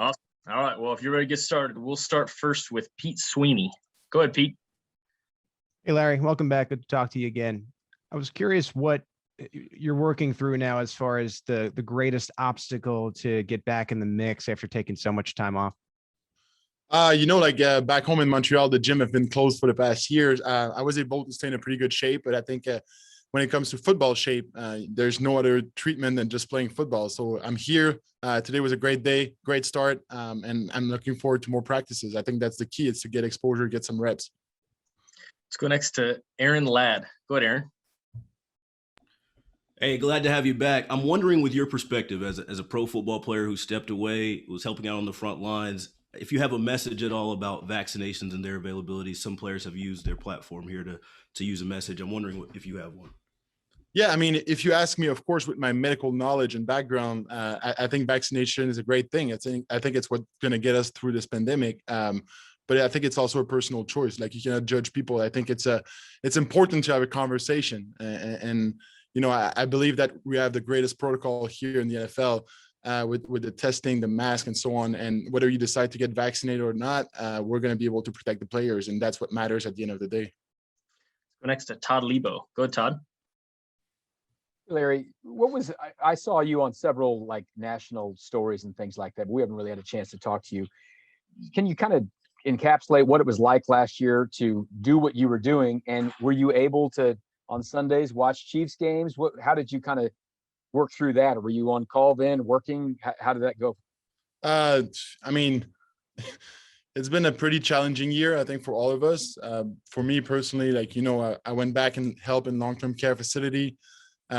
Awesome. All right. Well, if you're ready to get started, we'll start first with Pete Sweeney. Go ahead, Pete. Hey, Larry, welcome back. Good to talk to you again. I was curious what you're working through now as far as the greatest obstacle to get back in the mix after taking so much time off. Back home in Montreal, the gym have been closed for the past years. I was able to stay in a pretty good shape, but I think when it comes to football shape, there's no other treatment than just playing football. So I'm here. Today was a great day, great start, and I'm looking forward to more practices. I think that's the key, is to get exposure, get some reps. Let's go next to Aaron Ladd. Go ahead, Aaron. Hey, glad to have you back. I'm wondering, with your perspective as a pro football player who stepped away, was helping out on the front lines, if you have a message at all about vaccinations and their availability. Some players have used their platform here to use a message. I'm wondering if you have one. Yeah, I mean, if you ask me, of course, with my medical knowledge and background, I think vaccination is a great thing. I think it's what's going to get us through this pandemic. But I think it's also a personal choice. Like, you cannot judge people. I think it's important to have a conversation. And I believe that we have the greatest protocol here in the NFL with the testing, the mask, and so on. And whether you decide to get vaccinated or not, we're going to be able to protect the players. And that's what matters at the end of the day. Go next to Todd Lebo. Go ahead, Todd. Larry, I saw you on several national stories and things like that, but we haven't really had a chance to talk to you. Can you kind of encapsulate what it was like last year to do what you were doing? And were you able to, on Sundays, watch Chiefs games? How did you kind of work through that? Or were you on call then, working? How did that go? I mean, it's been a pretty challenging year, I think, for all of us. For me personally, I went back and helped in long-term care facility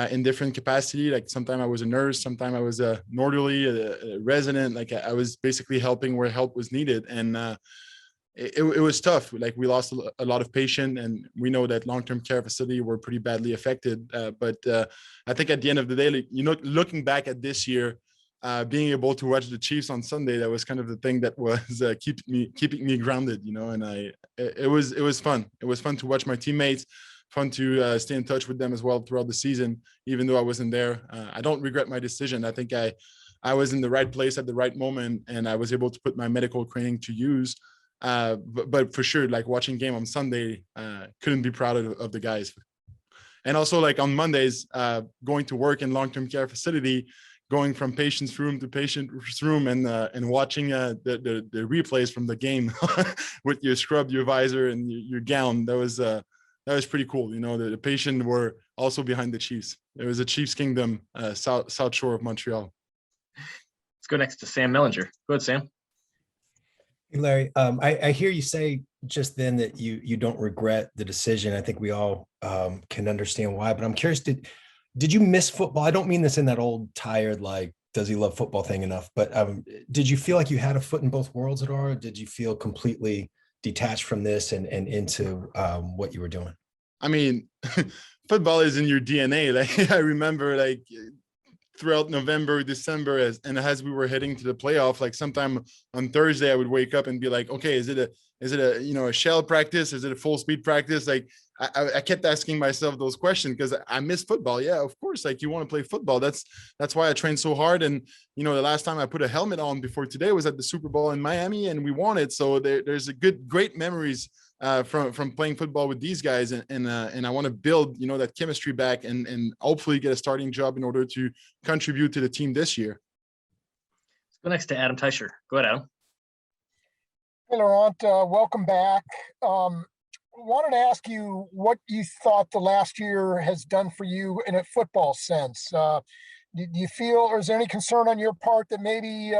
in different capacity. Like, sometimes I was a nurse, sometimes I was a orderly, a resident. Like, I was basically helping where help was needed. And it was tough. Like, we lost a lot of patients, and we know that long-term care facility were pretty badly affected. But I think at the end of the day, looking back at this year, being able to watch the Chiefs on Sunday, that was kind of the thing that was keeping me grounded, and it was fun. It was fun to watch my teammates, fun to stay in touch with them as well throughout the season, even though I wasn't there. I don't regret my decision. I think I was in the right place at the right moment, and I was able to put my medical training to use. But for sure, watching game on Sunday, couldn't be proud of the guys. And also, on Mondays, going to work in long-term care facility, going from patient's room to patient's room, and watching the replays from the game with your scrub, your visor, and your gown. That was pretty cool. The patient were also behind the Chiefs. It was a Chiefs kingdom, South Shore of Montreal. Let's go next to Sam Mellinger. Go ahead, Sam. Hey, Larry, I hear you say just then that you don't regret the decision. I think we all can understand why, but I'm curious, did you miss football? I don't mean this in that old tired, does he love football thing enough, but did you feel like you had a foot in both worlds at all? Or did you feel completely detached from this and into what you were doing? I mean, football is in your DNA. I remember throughout November, December, as we were heading to the playoff, sometime on Thursday, I would wake up and be like, okay, is it a shell practice? Is it a full speed practice? I kept asking myself those questions because I miss football. Yeah, of course. You want to play football. That's why I trained so hard. And, the last time I put a helmet on before today was at the Super Bowl in Miami, and we won it. So there's great memories from playing football with these guys. And I want to build, that chemistry back and hopefully get a starting job in order to contribute to the team this year. Let's go next to Adam Teicher. Go ahead, Adam. Hey, Laurent, welcome back. Wanted to ask you what you thought the last year has done for you in a football sense. Do you feel, or is there any concern on your part that maybe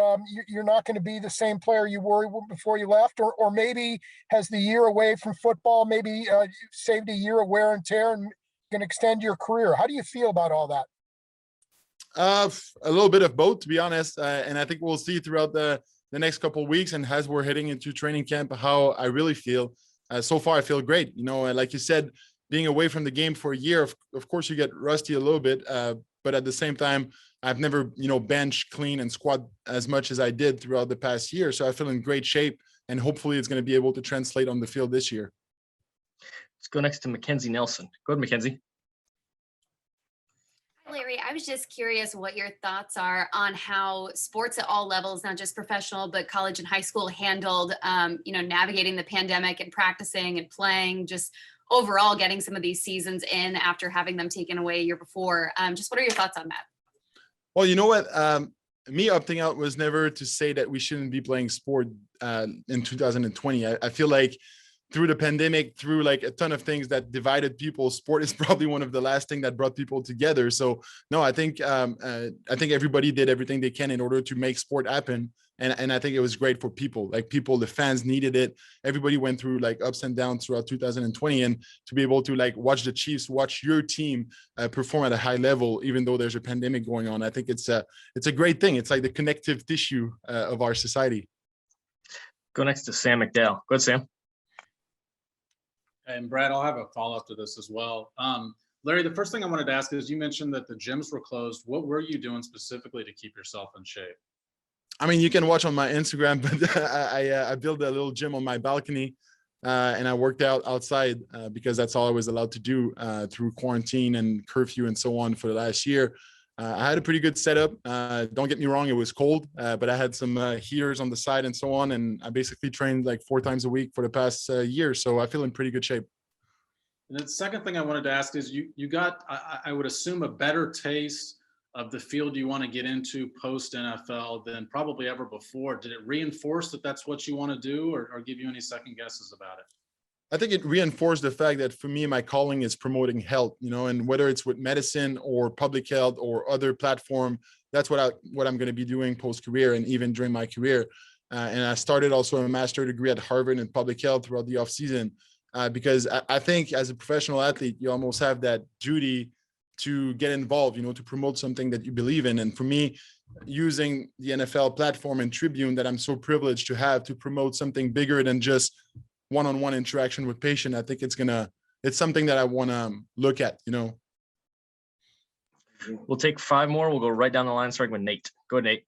you're not going to be the same player you were before you left, or maybe has the year away from football maybe saved a year of wear and tear and can extend your career? How do you feel about all that? A little bit of both, to be honest. And I think we'll see throughout the next couple of weeks, and as we're heading into training camp, how I really feel. So far, I feel great. Like you said, being away from the game for a year, of course, you get rusty a little bit. But at the same time, I've never, bench, clean, and squat as much as I did throughout the past year. So I feel in great shape, and hopefully it's going to be able to translate on the field this year. Let's go next to Mackenzie Nelson. Go ahead, Mackenzie. Larry, I was just curious what your thoughts are on how sports at all levels, not just professional, but college and high school handled, navigating the pandemic and practicing and playing, just overall getting some of these seasons in after having them taken away a year before. Just what are your thoughts on that? Well, you know what? Me opting out was never to say that we shouldn't be playing sport in 2020. I feel like through the pandemic, through like a ton of things that divided people, sport is probably one of the last thing that brought people together. So no, I think everybody did everything they can in order to make sport happen. And I think it was great for people, the fans needed it. Everybody went through like ups and downs throughout 2020, and to be able to like watch the Chiefs, watch your team perform at a high level, even though there's a pandemic going on. I think it's a great thing. It's like the connective tissue of our society. Go next to Sam McDowell. Go ahead, Sam. And Brad, I'll have a follow-up to this as well. Larry, the first thing I wanted to ask is, you mentioned that the gyms were closed. What were you doing specifically to keep yourself in shape? I mean, you can watch on my Instagram, but I built a little gym on my balcony, and I worked out outside because that's all I was allowed to do through quarantine and curfew and so on for the last year. I had a pretty good setup. Don't get me wrong, it was cold, but I had some heaters on the side and so on. And I basically trained like 4 times a week for the past year. So I feel in pretty good shape. And the second thing I wanted to ask is, you got, I would assume, a better taste of the field you want to get into post NFL than probably ever before. Did it reinforce that that's what you want to do, or give you any second guesses about it? I think it reinforced the fact that for me, my calling is promoting health, and whether it's with medicine or public health or other platform, that's what I'm going to be doing post-career and even during my career. And I started also a master's degree at Harvard in public health throughout the off season, because I think as a professional athlete, you almost have that duty to get involved, to promote something that you believe in. And for me, using the NFL platform and Tribune that I'm so privileged to have to promote something bigger than just one-on-one interaction with patient, I think it's something that I want to look at, We'll take 5 more. We'll go right down the line, starting with Nate. Go ahead, Nate.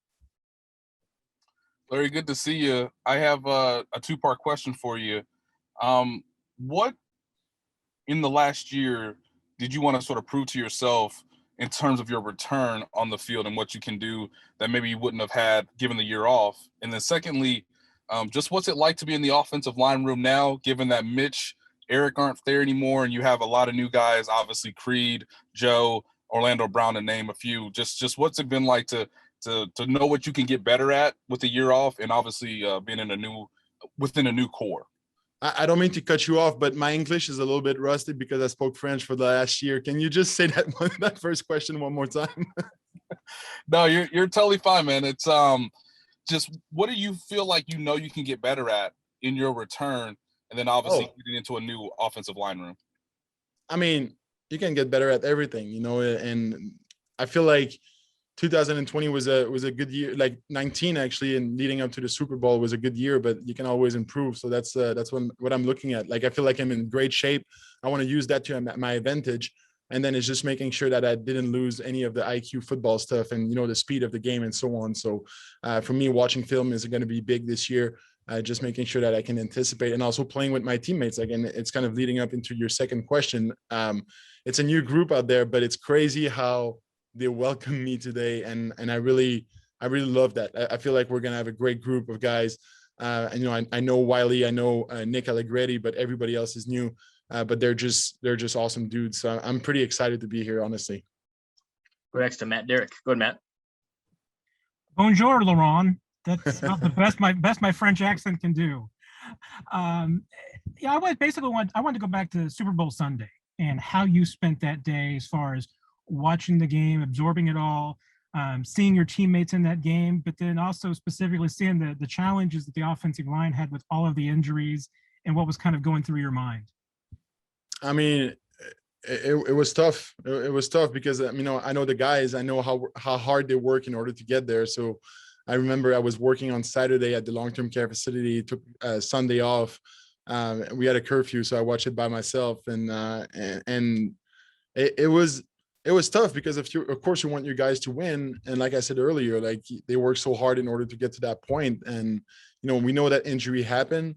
Larry, good to see you. I have a 2-part question for you. What in the last year did you want to sort of prove to yourself in terms of your return on the field and what you can do that maybe you wouldn't have had given the year off? And then secondly, just what's it like to be in the offensive line room now, given that Mitch, Eric aren't there anymore, and you have a lot of new guys, obviously Creed, Joe, Orlando Brown, to name a few. Just what's it been like to know what you can get better at with the year off, and obviously being within a new core? I don't mean to cut you off, but my English is a little bit rusty because I spoke French for the last year. Can you just say that first question one more time? No, you're totally fine, man. It's just what do you feel like you can get better at in your return, and then obviously getting into a new offensive line room? I mean, you can get better at everything, and I feel like 2020 was a good year, like 19 actually, and leading up to the Super Bowl was a good year, but you can always improve. So that's what I'm looking at. Like, I feel like I'm in great shape. I want to use that to my advantage. And then it's just making sure that I didn't lose any of the IQ football stuff and, the speed of the game and so on. So for me, watching film is going to be big this year. Just making sure that I can anticipate and also playing with my teammates. Again, it's kind of leading up into your second question. It's a new group out there, but it's crazy how they welcome me today. And I really love that. I feel like we're going to have a great group of guys. And, I know Wiley, I know Nick Allegretti, but everybody else is new. But they're just awesome dudes. So I'm pretty excited to be here, honestly. Go next to Matt Derrick. Go ahead, Matt. Bonjour, Laurent. That's not the best my French accent can do. I wanted to go back to Super Bowl Sunday and how you spent that day as far as watching the game, absorbing it all, seeing your teammates in that game, but then also specifically seeing the challenges that the offensive line had with all of the injuries and what was kind of going through your mind. I mean, it was tough. It was tough because, I know the guys, I know how hard they work in order to get there. So I remember I was working on Saturday at the long-term care facility, took Sunday off. We had a curfew, so I watched it by myself. And it was tough because of course you want your guys to win. And like I said earlier, like they work so hard in order to get to that point. And, we know that injury happened.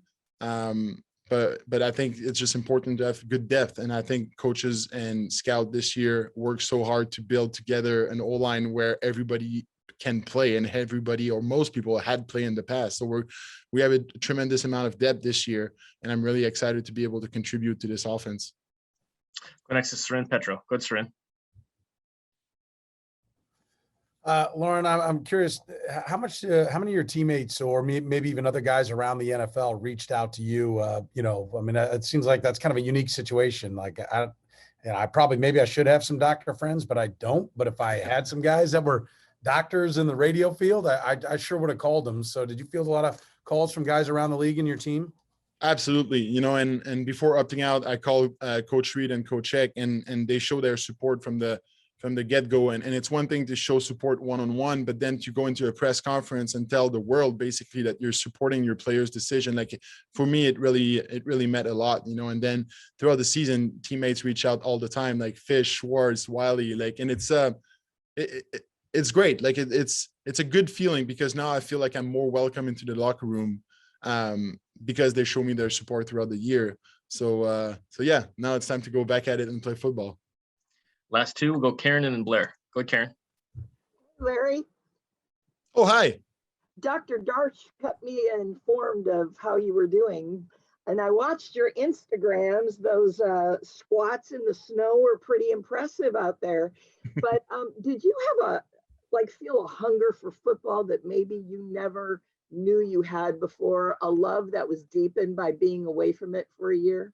but I think it's just important to have good depth. And I think coaches and scout this year worked so hard to build together an O-line where everybody can play, and everybody or most people had played in the past. So we have a tremendous amount of depth this year, and I'm really excited to be able to contribute to this offense. Go next to Seren Petro. Go ahead, Seren. Laurent, I'm curious, how many of your teammates or maybe even other guys around the NFL reached out to you? I mean, it seems like that's kind of a unique situation. Like I probably, maybe I should have some doctor friends, but I don't. But if I had some guys that were doctors in the radio field, I sure would have called them. So did you field a lot of calls from guys around the league in your team? Absolutely. And before opting out, I called Coach Reed and Coach Eck, and they show their support from the get-go. And it's one thing to show support one-on-one, but then to go into a press conference and tell the world basically that you're supporting your player's decision. Like, for me, it really meant a lot, and then throughout the season, teammates reach out all the time, like Fish, Schwartz, Wiley, and it's great. Like it's a good feeling, because now I feel like I'm more welcome into the locker room, because they show me their support throughout the year. So yeah, now it's time to go back at it and play football. Last two, we'll go Karen and then Blair. Go ahead, Karen. Larry, Oh, hi. Dr. Darch kept me informed of how you were doing. And I watched your Instagrams. Those squats in the snow were pretty impressive out there. But did you have feel a hunger for football that maybe you never knew you had before? A love that was deepened by being away from it for a year?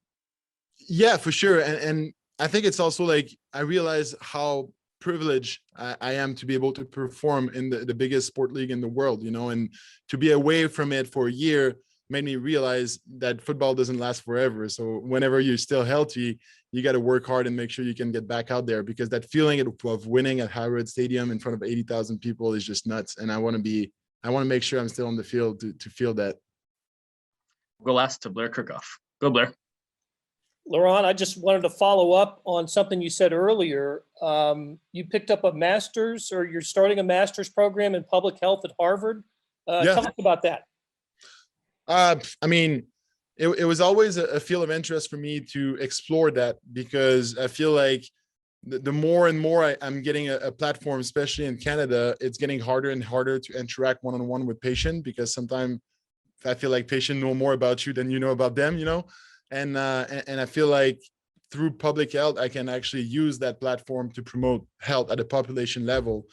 Yeah, for sure. And I think it's also like, I realize how privileged I am to be able to perform in the biggest sport league in the world, and to be away from it for a year made me realize that football doesn't last forever. So whenever you're still healthy, you got to work hard and make sure you can get back out there, because that feeling of winning at Howard Stadium in front of 80,000 people is just nuts. And I want to make sure I'm still on the field to feel that. We'll go last to Blair Kirkhoff. Go, Blair. Laurent, I just wanted to follow up on something you said earlier. You picked up a master's, or you're starting a master's program in public health at Harvard. Yeah. Tell us about that. I mean, it was always a field of interest for me to explore that, because I feel like the more and more I'm getting a platform, especially in Canada, it's getting harder and harder to interact one-on-one with patients, because sometimes I feel like patients know more about you than you know about them, And I feel like through public health, I can actually use that platform to promote health at a population level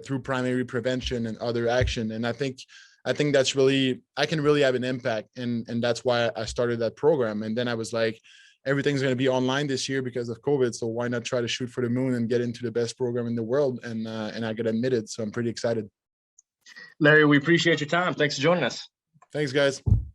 through primary prevention and other action. And I think that's really, I can really have an impact. And that's why I started that program. And then I was like, everything's going to be online this year because of COVID. So why not try to shoot for the moon and get into the best program in the world? And I got admitted. So I'm pretty excited. Larry, we appreciate your time. Thanks for joining us. Thanks, guys.